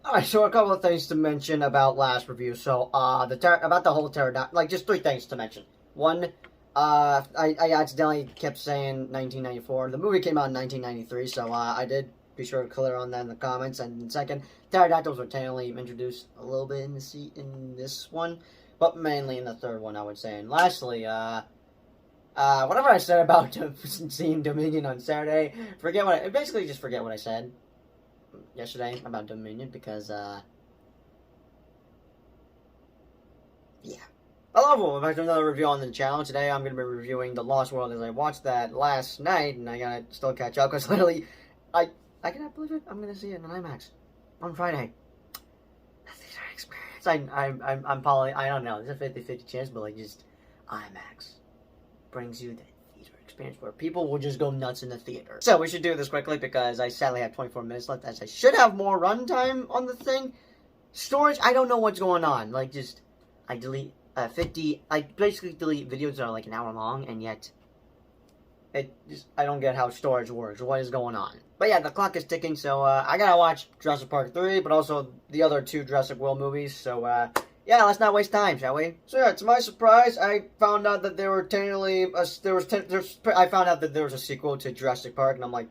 Alright, so a couple of things to mention about last review. So, about the whole pterodactyl, like, just three things to mention. One, I accidentally kept saying 1994. The movie came out in 1993, so, I did be sure to clear on that in the comments. And second, pterodactyls were technically introduced a little bit in this one, but mainly in the third one, I would say. And lastly, whatever I said about seeing Dominion on Saturday, basically just forget what I said yesterday about Dominion, because yeah. Hello, welcome back to another review on the channel. Today I'm going to be reviewing The Lost World, as I watched that last night, and I gotta still catch up, because literally, I cannot believe it, I'm going to see it in IMAX on Friday. The theater experience. I'm probably, I don't know, there's a 50-50 chance, but like, just IMAX brings you the experience where people will just go nuts in the theater. So we should do this quickly because I sadly have 24 minutes left, as I should have more runtime on the thing. Storage, I don't know what's going on. Like, just, I delete 50, I basically delete videos that are like an hour long, and yet I don't get how storage works. What is going on? But yeah, the clock is ticking, so I gotta watch Jurassic Park 3, but also the other two Jurassic World movies, so yeah, let's not waste time, shall we? So yeah, to my surprise, I found out that there were I found out that there was a sequel to Jurassic Park, and I'm like,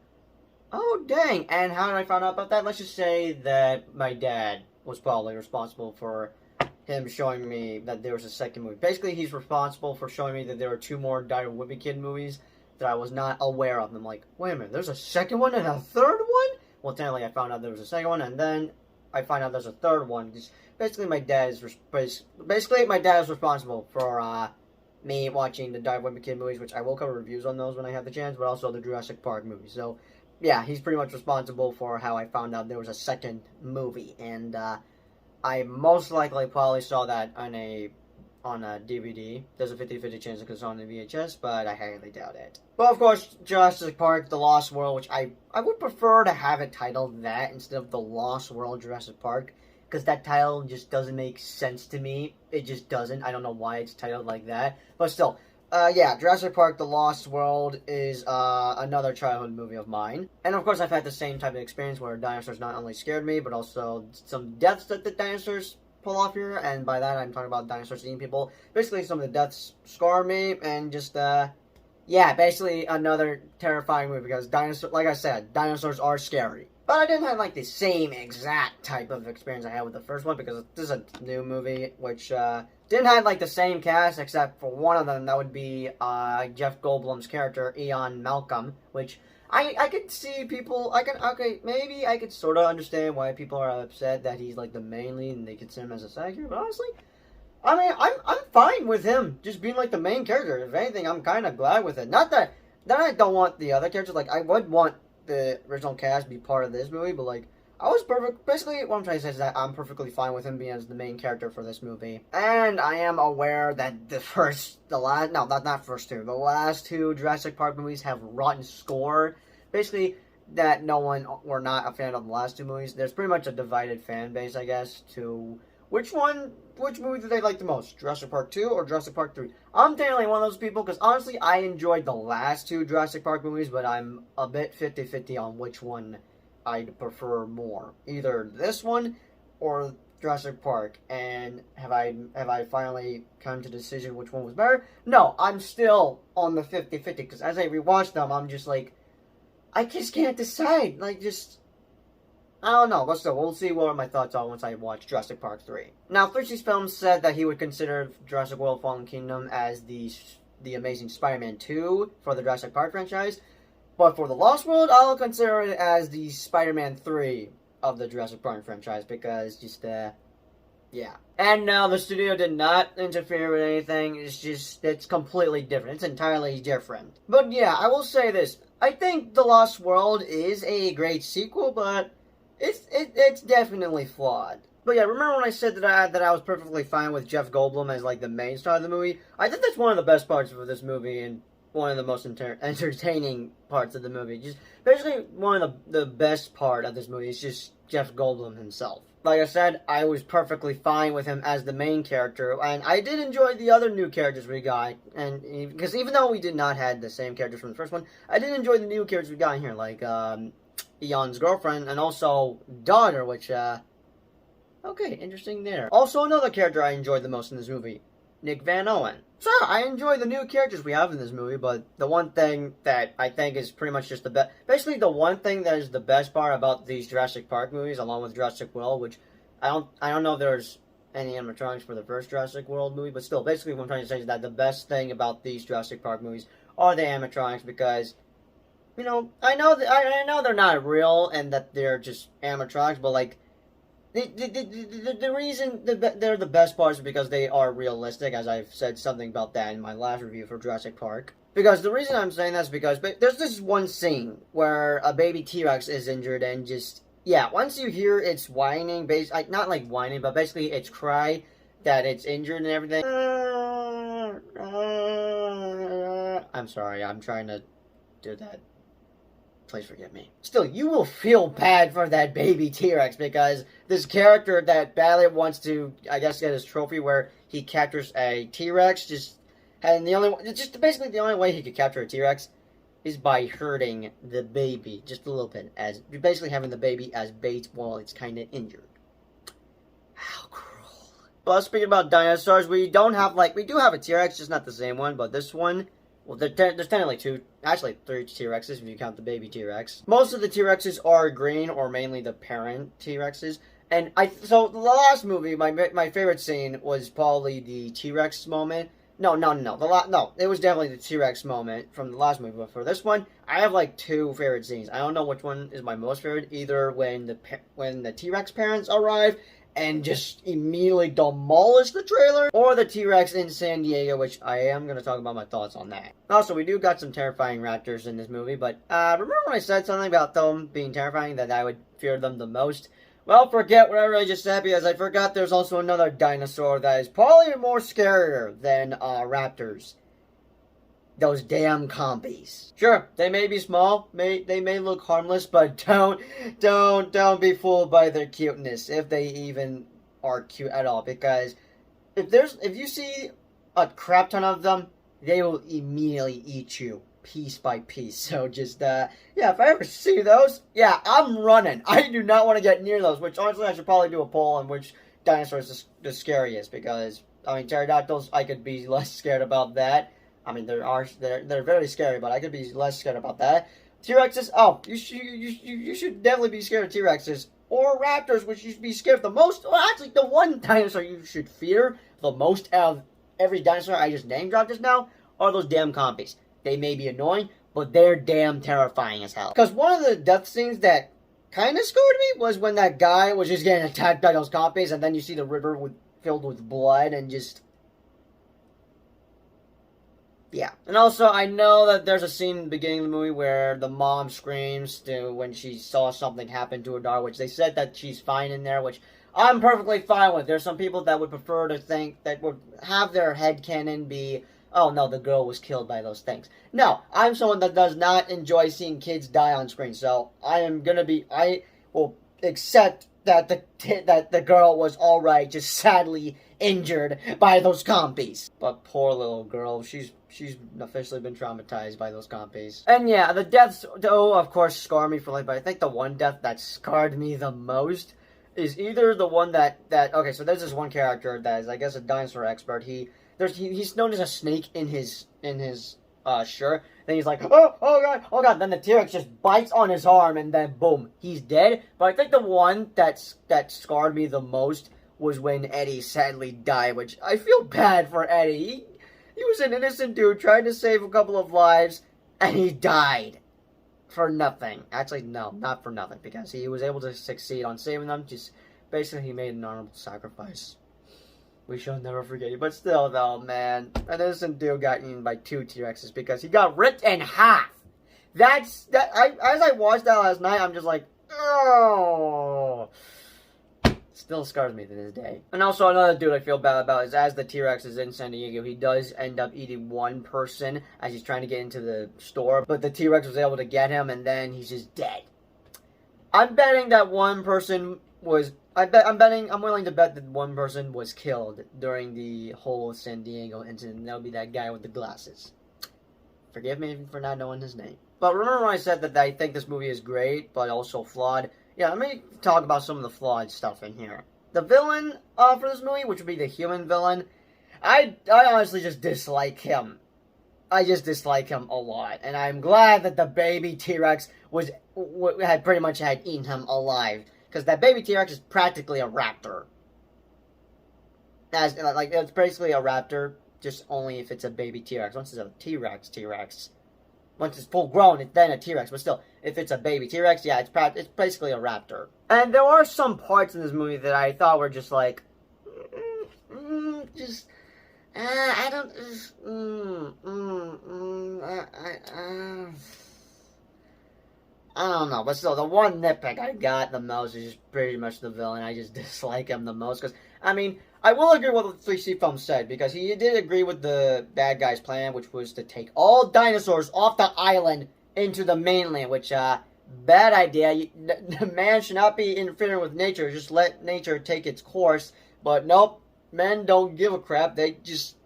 oh dang! And how did I find out about that? Let's just say that my dad was probably responsible for him showing me that there was a second movie. Basically, he's responsible for showing me that there were two more Diary of a Wimpy Kid movies that I was not aware of. And I'm like, wait a minute, there's a second one and a third one? Well, technically, I found out there was a second one, and then I find out there's a third one. Basically, my dad is responsible for me watching the Dive Wimpy Kid movies, which I will cover reviews on those when I have the chance, but also the Jurassic Park movies. So, yeah, he's pretty much responsible for how I found out there was a second movie, and I most likely probably saw that on a DVD. There's a 50-50 chance it was on the VHS, but I highly doubt it. But of course, Jurassic Park: The Lost World, which I would prefer to have it titled that instead of The Lost World Jurassic Park, because that title just doesn't make sense to me. It just doesn't. I don't know why it's titled like that. But still, yeah, Jurassic Park: The Lost World is another childhood movie of mine. And of course, I've had the same type of experience where dinosaurs not only scared me, but also some deaths that the dinosaurs pull off here. And by that, I'm talking about dinosaurs eating people. Basically, some of the deaths scar me, and just, yeah, basically another terrifying movie, because like I said, dinosaurs are scary. But I didn't have, like, the same exact type of experience I had with the first one, because this is a new movie, which, didn't have, like, the same cast, except for one of them. That would be, Jeff Goldblum's character, Ian Malcolm, which I could see people, okay, maybe I could sort of understand why people are upset that he's, like, the main lead, and they consider him as a side character, but honestly, I mean, I'm fine with him just being, like, the main character. If anything, I'm kind of glad with it. Not that I don't want the other characters, like, I would want the original cast be part of this movie, but like, I was basically what I'm trying to say is that I'm perfectly fine with him being as the main character for this movie. And I am aware that the last two Jurassic Park movies have rotten score. Basically, that we're not a fan of the last two movies. There's pretty much a divided fan base, I guess, to which movie do they like the most? Jurassic Park 2 or Jurassic Park 3? I'm definitely one of those people, because honestly, I enjoyed the last two Jurassic Park movies, but I'm a bit 50-50 on which one I'd prefer more. Either this one or Jurassic Park. And have I finally come to a decision which one was better? No, I'm still on the 50-50, because as I rewatch them, I'm just like, I just can't decide. Like, just, I don't know, but still, we'll see what my thoughts are once I watch Jurassic Park 3. Now, Fritzy's Film said that he would consider Jurassic World Fallen Kingdom as the Amazing Spider-Man 2 for the Jurassic Park franchise. But for The Lost World, I'll consider it as the Spider-Man 3 of the Jurassic Park franchise, because just, yeah. And now, the studio did not interfere with anything. It's completely different. It's entirely different. But yeah, I will say this. I think The Lost World is a great sequel, but it's definitely flawed. But yeah, remember when I said that I was perfectly fine with Jeff Goldblum as, like, the main star of the movie? I think that's one of the best parts of this movie, and one of the most entertaining parts of the movie. Just basically one of the best part of this movie is just Jeff Goldblum himself. Like I said, I was perfectly fine with him as the main character, and I did enjoy the other new characters we got, and because even though we did not have the same characters from the first one, I did enjoy the new characters we got in here, like Ian's girlfriend and also daughter, which Okay, interesting there. Also, another character I enjoyed the most in this movie, Nick Van Owen. So, I enjoy the new characters we have in this movie, but the one thing that I think is pretty much just the best, basically the one thing that is the best part about these Jurassic Park movies, along with Jurassic World, which I don't know if there's any animatronics for the first Jurassic World movie, but still, basically what I'm trying to say is that the best thing about these Jurassic Park movies are the animatronics, because, you know, I know they're not real and that they're just animatronics, but like, the reason they're the best parts is because they are realistic, as I've said something about that in my last review for Jurassic Park. Because the reason I'm saying that is because there's this one scene where a baby T-Rex is injured and just, yeah, once you hear its whining, not like whining, but basically its cry that it's injured and everything. I'm sorry, I'm trying to do that. Please forgive me. Still, you will feel bad for that baby T-Rex, because this character that badly wants to, I guess, get his trophy where he captures a T-Rex, basically the only way he could capture a T-Rex is by hurting the baby just a little bit, as you're basically having the baby as bait while it's kind of injured. How cruel. But speaking about dinosaurs, we do have a T-Rex, just not the same one, but this one, well, there's technically three T-Rexes if you count the baby T-Rex. Most of the T-Rexes are green, or mainly the parent T-Rexes. And so the last movie, my favorite scene was probably the T-Rex moment. No. It was definitely the T-Rex moment from the last movie. But for this one, I have like two favorite scenes. I don't know which one is my most favorite. Either when the T-Rex parents arrive and just immediately demolish the trailer, or the T-Rex in San Diego, which I am going to talk about my thoughts on that. Also, we do got some terrifying raptors in this movie, but remember when I said something about them being terrifying, that I would fear them the most? Well, forget whatever I just said, because I forgot there's also another dinosaur that is probably more scarier than raptors. Those damn compies. Sure, they may be small, they may look harmless, but don't be fooled by their cuteness, if they even are cute at all. Because if you see a crap ton of them, they will immediately eat you piece by piece. So just yeah, if I ever see those, yeah, I'm running. I do not want to get near those. Which honestly, I should probably do a poll on which dinosaur is the scariest. Because I mean, pterodactyls, I could be less scared about that. I mean, they're very scary, but I could be less scared about that. T-Rexes, oh, you should definitely be scared of T-Rexes. Or raptors, which you should be scared of the most. Well, actually, the one dinosaur you should fear the most out of every dinosaur I just name dropped just now are those damn compies. They may be annoying, but they're damn terrifying as hell. Because one of the death scenes that kind of scared me was when that guy was just getting attacked by those compies, and then you see the river filled with blood and just... yeah. And also, I know that there's a scene in the beginning of the movie where the mom screams when she saw something happen to her daughter, which they said that she's fine in there, which I'm perfectly fine with. There's some people that would prefer to think, that would have their headcanon be, oh no, the girl was killed by those things. No, I'm someone that does not enjoy seeing kids die on screen, so I will accept that the girl was alright, just sadly injured by those compies. But poor little girl, she's officially been traumatized by those compies. And yeah, the deaths, though, of course, scar me for life, but I think the one death that scarred me the most is either the one okay, so there's this one character that is, I guess, a dinosaur expert. He's known as a snake in his shirt. Then he's like, oh god. Then the T-Rex just bites on his arm, and then boom, he's dead. But I think the one that scarred me the most was when Eddie sadly died, which I feel bad for Eddie. He was an innocent dude trying to save a couple of lives, and he died for nothing. Actually, no, not for nothing, because he was able to succeed on saving them. Just basically, he made an honorable sacrifice. We shall never forget you. But still, though, man, an innocent dude got eaten by two T-Rexes because he got ripped in half. As I watched that last night, I'm just like, oh. Still scars me to this day. And also, another dude I feel bad about is, as the T-Rex is in San Diego, he does end up eating one person as he's trying to get into the store. But the T-Rex was able to get him, and then he's just dead. I'm betting that one person was... I'm willing to bet that one person was killed during the whole San Diego incident. And that would be that guy with the glasses. Forgive me for not knowing his name. But remember when I said that I think this movie is great, but also flawed? Yeah, let me talk about some of the flawed stuff in here. The villain for this movie, which would be the human villain, I honestly just dislike him. I just dislike him a lot, and I'm glad that the baby T-Rex had pretty much eaten him alive, because that baby T-Rex is practically a raptor. It's basically a raptor, just only if it's a baby T-Rex. Once it's a T-Rex. Once it's full grown, it's then a T-Rex. But still, if it's a baby T-Rex, yeah, it's basically a raptor. And there are some parts in this movie that I thought were just like, I don't, I don't know, but still, the one nitpick I got the most is just pretty much the villain. I just dislike him the most, because, I mean, I will agree with what the 3C film said, because he did agree with the bad guy's plan, which was to take all dinosaurs off the island into the mainland, which, bad idea. The man should not be interfering with nature, just let nature take its course, but nope, men don't give a crap, they just,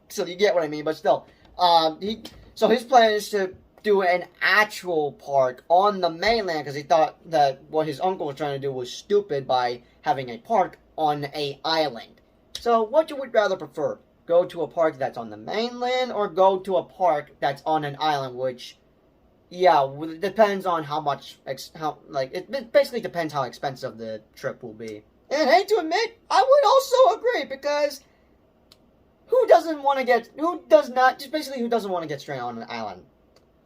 so you get what I mean, but still, so his plan is to do an actual park on the mainland, because he thought that what his uncle was trying to do was stupid by having a park on a island. So what you would rather prefer? Go to a park that's on the mainland, or go to a park that's on an island, which, yeah, it depends on how much, it basically depends how expensive the trip will be. And I hate to admit, I would also agree, because who doesn't want to get stranded on an island?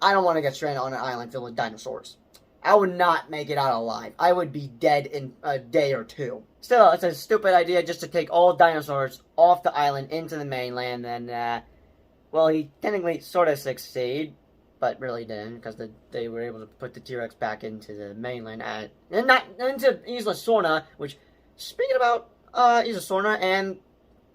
I don't want to get stranded on an island filled with dinosaurs. I would not make it out alive. I would be dead in a day or two. Still, it's a stupid idea just to take all dinosaurs off the island into the mainland, and, well, he technically sort of succeeded, but really didn't, because they were able to put the T-Rex back into the mainland, and not into Isla Sorna, which, speaking about Isla Sorna and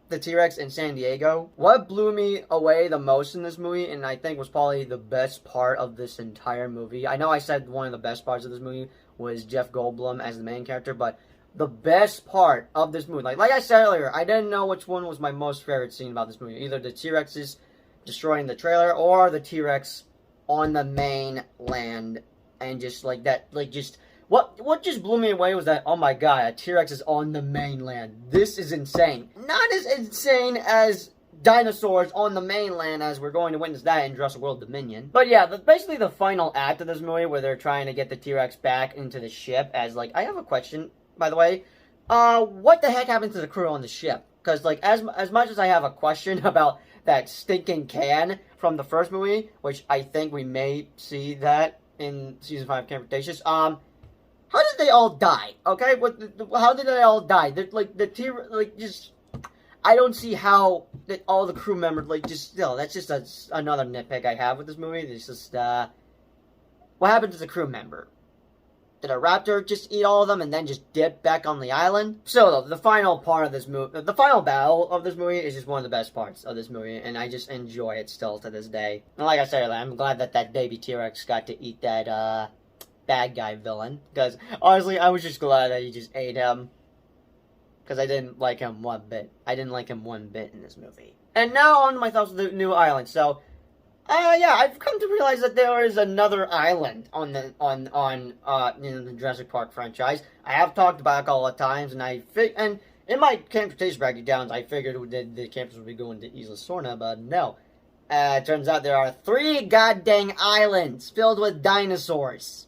the T-Rex in San Diego, what blew me away the most in this movie, and I think was probably the best part of this entire movie, I know I said one of the best parts of this movie was Jeff Goldblum as the main character, but the best part of this movie, like I said earlier, I didn't know which one was my most favorite scene about this movie. Either the T-Rexes destroying the trailer, or the T-Rex on the mainland, and just like that, What just blew me away was that, oh my god, a T-Rex is on the mainland. This is insane. Not as insane as dinosaurs on the mainland, as we're going to witness that in Jurassic World Dominion. But yeah, basically the final act of this movie, where they're trying to get the T-Rex back into the ship, as, I have a question, by the way. What the heck happened to the crew on the ship? Because, as much as I have a question about that stinking can from the first movie, which I think we may see that in Season 5 Camp Cretaceous, how did they all die? Okay, how did they all die? I don't see how all the crew members, that's just another nitpick I have with this movie. It's just, what happened to the crew member? Did a raptor just eat all of them and then just dip back on the island? So, the final part of this movie, the final battle of this movie is just one of the best parts of this movie, and I just enjoy it still to this day. And like I said, I'm glad that baby T-Rex got to eat that, bad guy villain, because honestly I was just glad that he just ate him, because I didn't like him one bit. In this movie. And now on to my thoughts of the new island. So yeah, I've come to realize that there is another island on the Jurassic Park franchise. I have talked about it all the times, and in my Camp Cretaceous breakdowns I figured that the campers would be going to Isla Sorna, but no. It turns out there are 3 goddamn islands filled with dinosaurs.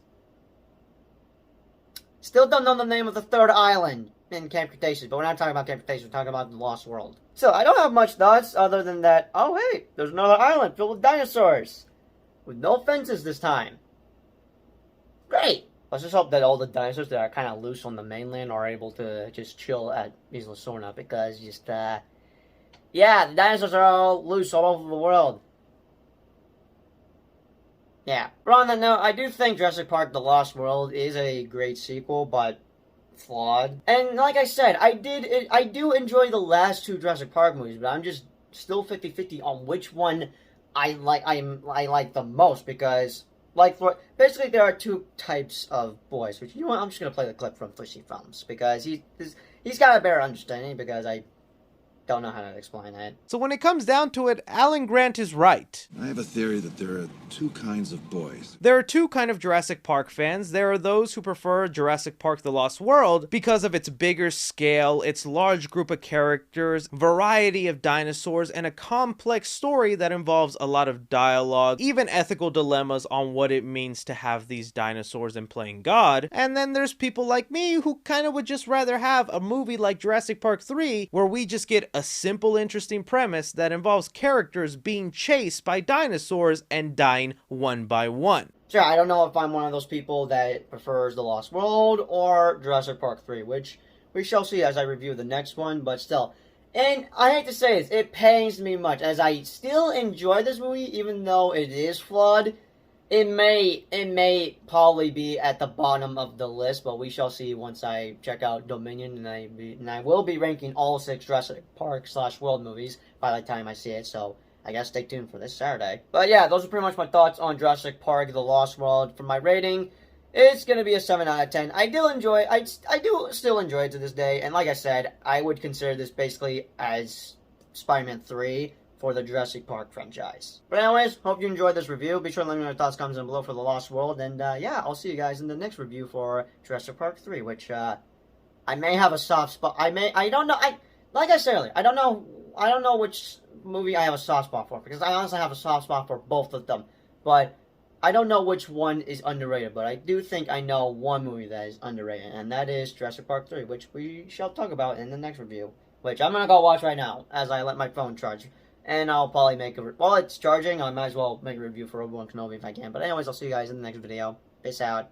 Still don't know the name of the 3rd island in Camp Cretaceous, but we're not talking about Camp Cretaceous, we're talking about the Lost World. So, I don't have much thoughts other than that, oh hey, there's another island filled with dinosaurs. With no fences this time. Great! Let's just hope that all the dinosaurs that are kind of loose on the mainland are able to just chill at Isla Sorna, because yeah, the dinosaurs are all loose all over the world. Yeah. But on that note, I do think Jurassic Park The Lost World is a great sequel, but flawed. And like I said, I do enjoy the last 2 Jurassic Park movies, but I'm just still 50-50 on which one I like the most, because basically there are 2 types of boys, which, you know what, I'm just gonna play the clip from Fishy Films, because he's got a better understanding, because don't know how to explain that. So when it comes down to it, Alan Grant is right. I have a theory that there are two kinds of boys. There are two kinds of Jurassic Park fans. There are those who prefer Jurassic Park The Lost World because of its bigger scale, its large group of characters, variety of dinosaurs, and a complex story that involves a lot of dialogue, even ethical dilemmas on what it means to have these dinosaurs and playing God. And then there's people like me who kind of would just rather have a movie like Jurassic Park 3 where we just get a simple, interesting premise that involves characters being chased by dinosaurs and dying one by one. Sure, I don't know if I'm one of those people that prefers The Lost World or Jurassic Park 3, which we shall see as I review the next one, but still. And I hate to say this, it pains me much, as I still enjoy this movie, even though it is flawed. It may probably be at the bottom of the list, but we shall see once I check out Dominion, and I will be ranking all 6 Jurassic Park / World movies by the time I see it, so I guess stay tuned for this Saturday. But yeah, those are pretty much my thoughts on Jurassic Park The Lost World. For my rating, it's going to be a 7 out of 10. I do still enjoy it to this day, and like I said, I would consider this basically as Spider-Man 3 for the Jurassic Park franchise. But anyways, hope you enjoyed this review. Be sure to let me know your thoughts, comments down below for The Lost World. And yeah, I'll see you guys in the next review for Jurassic Park 3, which I may have a soft spot. I don't know. Like I said earlier, I don't know which movie I have a soft spot for, because I honestly have a soft spot for both of them. But I don't know which one is underrated, but I do think I know one movie that is underrated, and that is Jurassic Park 3, which we shall talk about in the next review, which I'm going to go watch right now as I let my phone charge. And I'll probably make while it's charging, I might as well make a review for Obi-Wan Kenobi if I can. But anyways, I'll see you guys in the next video. Peace out.